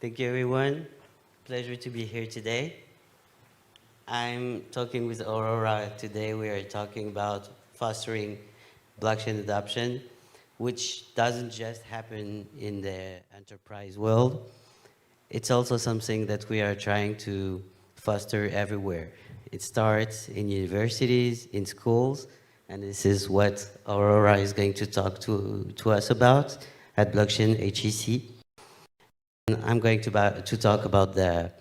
Thank you, everyone. Pleasure to be here today. I'm talking with Aurora. Today we are talking about fostering blockchain adoption, which doesn't just happen in the enterprise world. It's also something that we are trying to foster everywhere. It starts in universities, in schools, and this is what Aurora is going to talk to us about at Blockchain HEC. I'm going to talk about the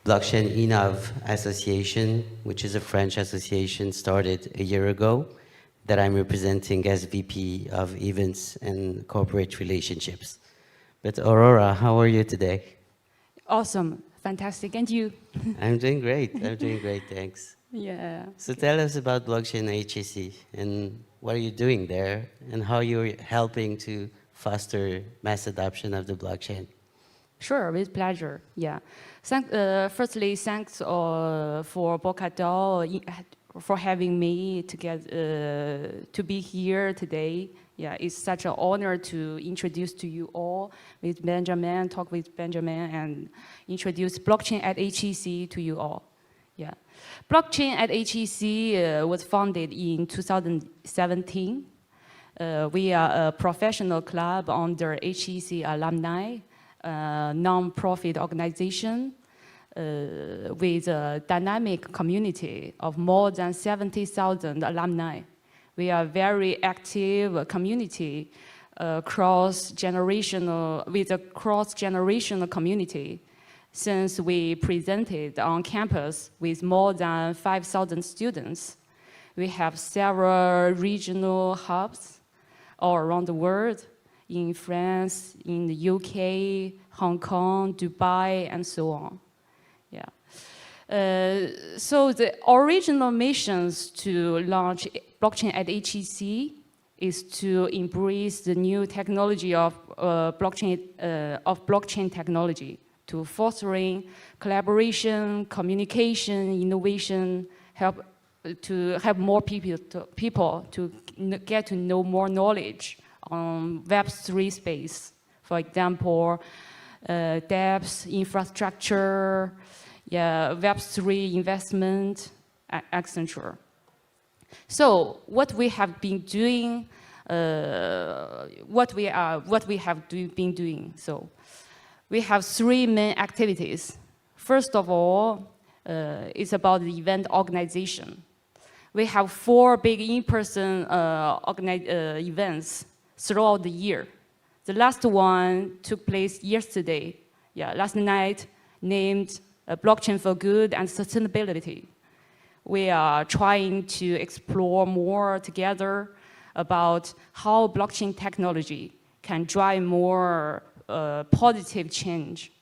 Blockchain Innov Association, which is a French association started a year ago that I'm representing as VP of Events and Corporate Relationships. But Aurora, how are you today? Awesome, fantastic, and you? I'm doing great, thanks. Yeah. So tell us about Blockchain HEC and what are you doing there and how you're helping to foster mass adoption of the blockchain. Sure, with pleasure. Yeah. Firstly, thanks for Polkadot for having me to be here today. Yeah, it's such an honor to introduce to you all with Benjamin, talk with Benjamin, and introduce blockchain at HEC to you all. Yeah, blockchain at HEC was founded in 2017. We are a professional club under HEC alumni. Non-profit organization with a dynamic community of more than 70,000 alumni. We are very active community, cross-generational, with a cross-generational community since we presented on campus with more than 5,000 students. We have several regional hubs all around the world, in France, in the UK, Hong Kong, Dubai, and so on. Yeah. So the original missions to launch blockchain at HEC is to embrace the new technology of blockchain technology to fostering collaboration, communication, innovation, to help more people to get to know more knowledge on Web3 space. For example, dApps, infrastructure, yeah, Web3 investment, etc. So what we have been doing, what we have been doing. So we have three main activities. First of all, it's about the event organization. We have 4 big in-person events throughout the year. The last one took place yesterday, yeah, last night, named Blockchain for Good and Sustainability. We are trying to explore more together about how blockchain technology can drive more positive change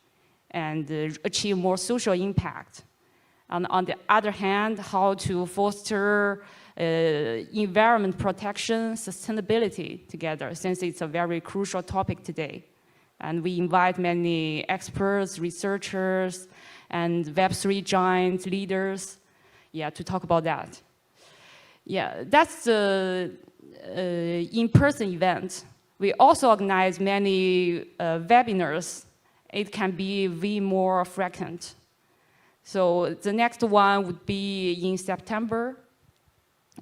and achieve more social impact. And on the other hand, how to foster environment protection, sustainability together, since it's a very crucial topic today. And we invite many experts, researchers, and Web3 giant leaders, yeah, to talk about that. Yeah, that's the in-person event. We also organize many webinars. It can be way more frequent. So the next one would be in September,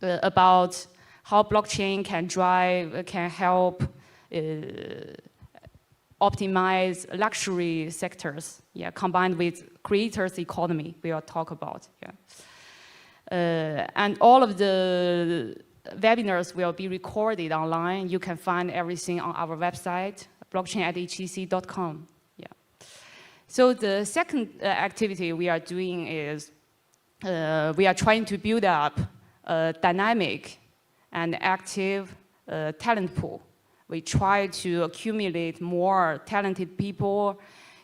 about how blockchain can help optimize luxury sectors, yeah, combined with creators economy we will talk about. Yeah. And all of the webinars will be recorded online. You can find everything on our website, blockchain@hec.com. Yeah. So the second activity we are doing is we are trying to build up a dynamic and active talent pool. We try to accumulate more talented people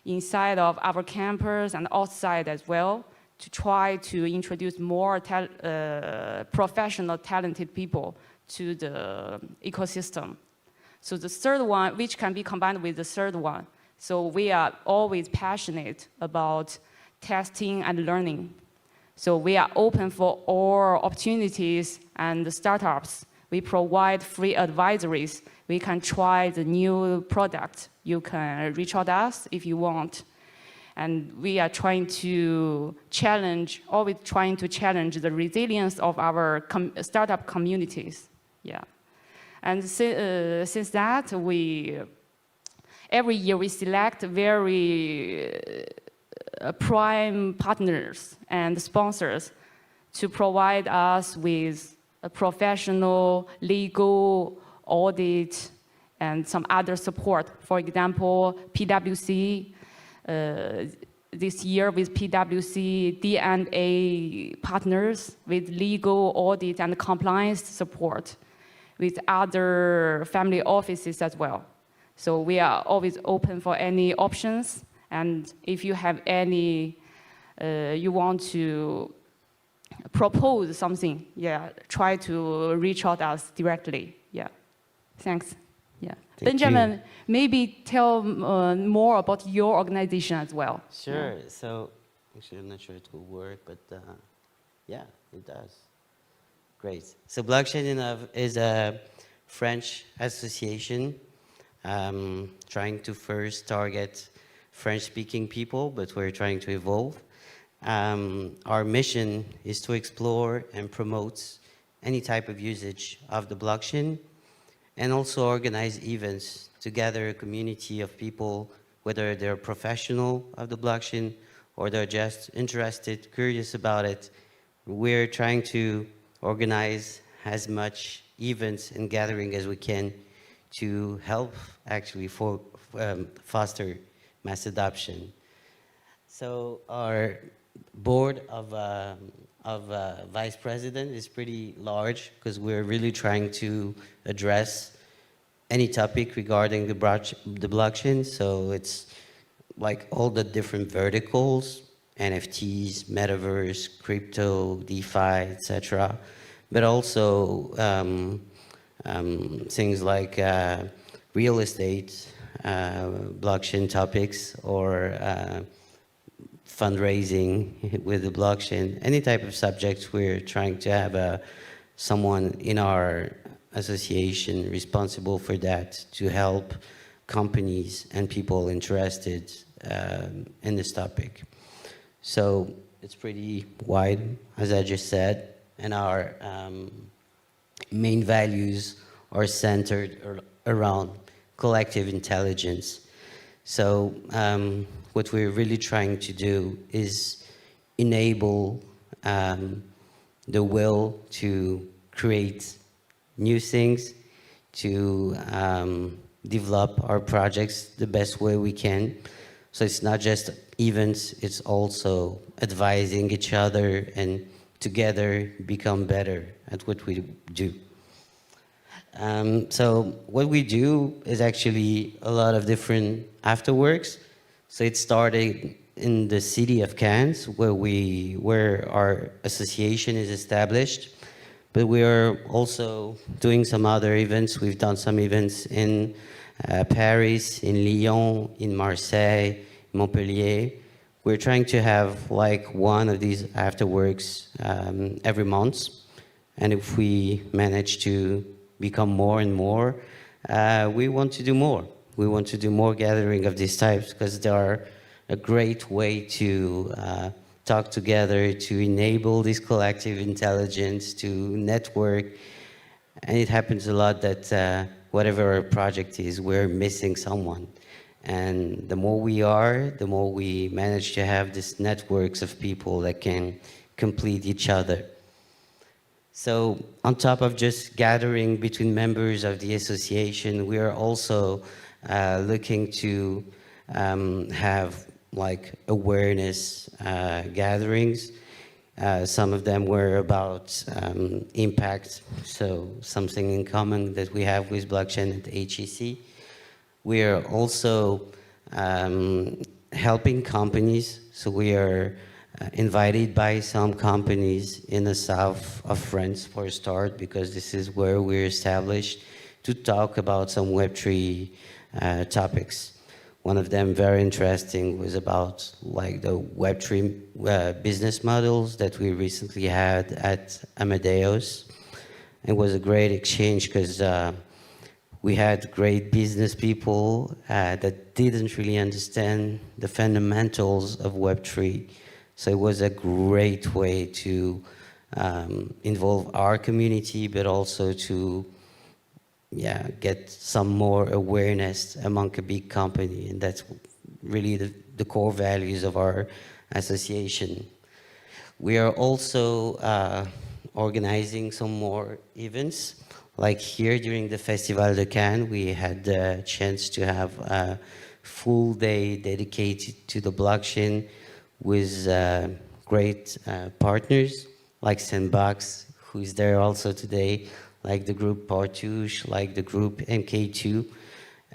inside of our campus and outside as well, to try to introduce more professional talented people to the ecosystem. So the third one, which can be combined with the third one. So we are always passionate about testing and learning. So we are open for all opportunities and startups. We provide free advisories. We can try the new product. You can reach out to us if you want. And we are trying to challenge, always trying to challenge the resilience of our startup communities. Yeah. And since that, every year we select very prime partners and sponsors to provide us with a professional, legal, audit, and some other support. For example, PwC, this year with PwC D&A partners with legal audit and compliance support with other family offices as well. So we are always open for any options. And if you have any, you want to propose something, yeah, try to reach out us directly. Yeah, thanks. Yeah, Thank Benjamin, you. maybe tell more about your organization as well. Sure. So, actually, I'm not sure it will work, but yeah, it does. Great. So, Blockchain Innov is a French association trying to first target French-speaking people, but we're trying to evolve. Our mission is to explore and promote any type of usage of the blockchain, and also organize events to gather a community of people, whether they're professional of the blockchain or they're just interested, curious about it. We're trying to organize as much events and gathering as we can to help actually foster mass adoption. So our board of vice president is pretty large because we're really trying to address any topic regarding the blockchain. So it's like all the different verticals, NFTs, metaverse, crypto, DeFi, etc. But also things like real estate, blockchain topics, or fundraising with the blockchain, any type of subjects. We're trying to have someone in our association responsible for that to help companies and people interested in this topic. So it's pretty wide, as I just said, and our main values are centered around collective intelligence. So what we're really trying to do is enable the will to create new things, to develop our projects the best way we can. So it's not just events, it's also advising each other and together become better at what we do. So what we do is actually a lot of different afterworks. So it started in the city of Cannes, where our association is established. But we are also doing some other events. We've done some events in Paris, in Lyon, in Marseille, Montpellier. We're trying to have like one of these afterworks every month. And if we manage to become more and more, we want to do more. We want to do more gathering of these types because they are a great way to talk together, to enable this collective intelligence, to network. And it happens a lot that whatever our project is, we're missing someone. And the more we are, the more we manage to have these networks of people that can complete each other. So on top of just gathering between members of the association, we are also looking to have like awareness gatherings. Some of them were about impact, so something in common that we have with blockchain at HEC. We are also helping companies, so we are invited by some companies in the south of France for a start, because this is where we're established to talk about some Web3 topics. One of them very interesting was about like the Web3 business models that we recently had at Amadeus. It was a great exchange because We had great business people that didn't really understand the fundamentals of Web3. So it was a great way to involve our community, but also to get some more awareness among a big company. And that's really the core values of our association. We are also organizing some more events. Like here during the Festival de Cannes, we had the chance to have a full day dedicated to the blockchain with great partners like Sandbox, who is there also today, like the group Partouche, like the group MK2.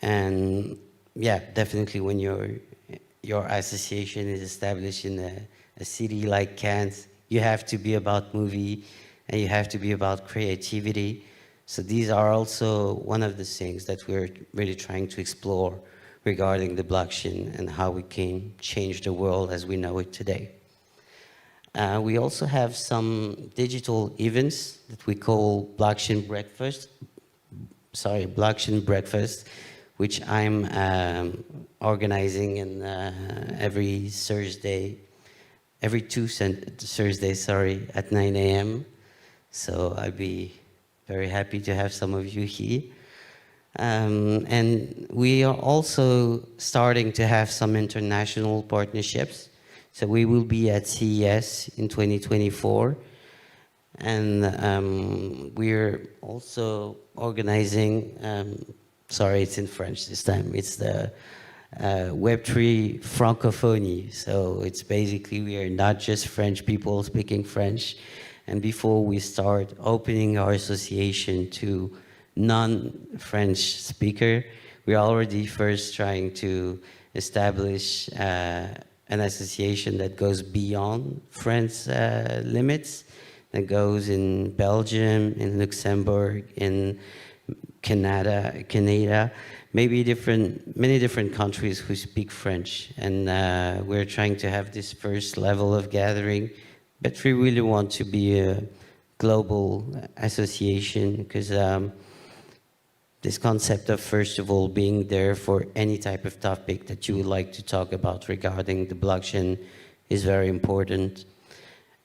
And yeah, definitely when your association is established in a city like Cannes, you have to be about movie and you have to be about creativity. So these are also one of the things that we're really trying to explore regarding the blockchain and how we can change the world as we know it today. We also have some digital events that we call Blockchain Breakfast, which I'm organizing in every two Thursdays, at 9 a.m. So I'd be very happy to have some of you here. And we are also starting to have some international partnerships. So we will be at CES in 2024. And we're also organizing, sorry, it's in French this time. It's the Web3 Francophonie. So it's basically, we are not just French people speaking French. And before we start opening our association to non-French speaker, we're already first trying to establish an association that goes beyond French limits, that goes in Belgium, in Luxembourg, in Canada, maybe many different countries who speak French. And we're trying to have this first level of gathering, but we really want to be a global association because this concept of, first of all, being there for any type of topic that you would like to talk about regarding the blockchain is very important.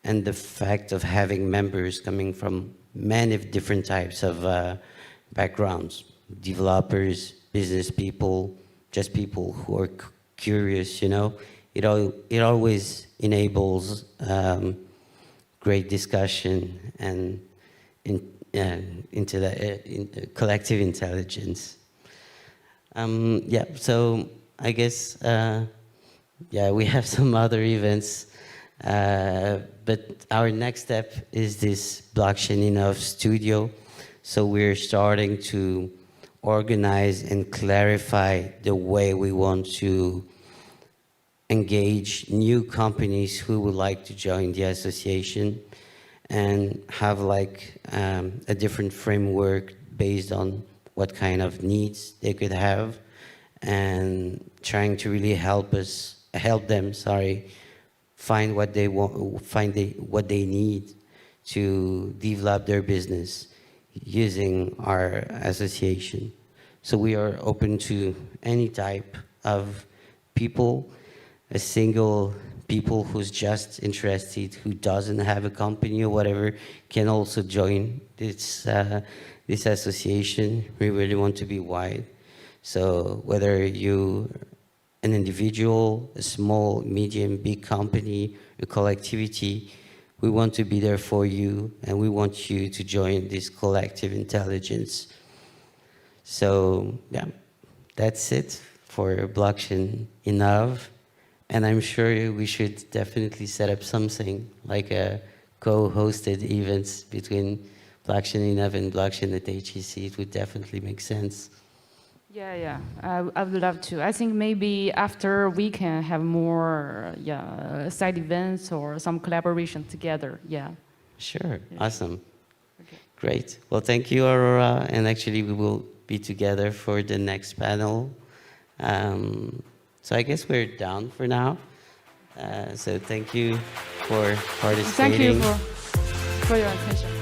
And the fact of having members coming from many different types of backgrounds, developers, business people, just people who are curious, you know, it always enables great discussion and into the collective intelligence. Yeah, so I guess, we have some other events, but our next step is this Blockchain Innov Studio. So we're starting to organize and clarify the way we want to engage new companies who would like to join the association and have like a different framework based on what kind of needs they could have, and trying to really help them find what they want, what they need to develop their business using our association. So we are open to any type of people, a single people who's just interested, who doesn't have a company or whatever, can also join this association. We really want to be wide. So whether you an individual, a small, medium, big company, a collectivity, we want to be there for you, and we want you to join this collective intelligence. So yeah, that's it for Blockchain Innov. And I'm sure we should definitely set up something like a co-hosted events between Blockchain Innov and Blockchain at HEC. It would definitely make sense. Yeah, I would love to. I think maybe after we can have more side events or some collaboration together. Yeah. Sure. Yeah. Awesome. Okay. Great. Well, thank you, Aurora. And actually, we will be together for the next panel. So I guess we're done for now. So thank you for participating. Thank you for your attention.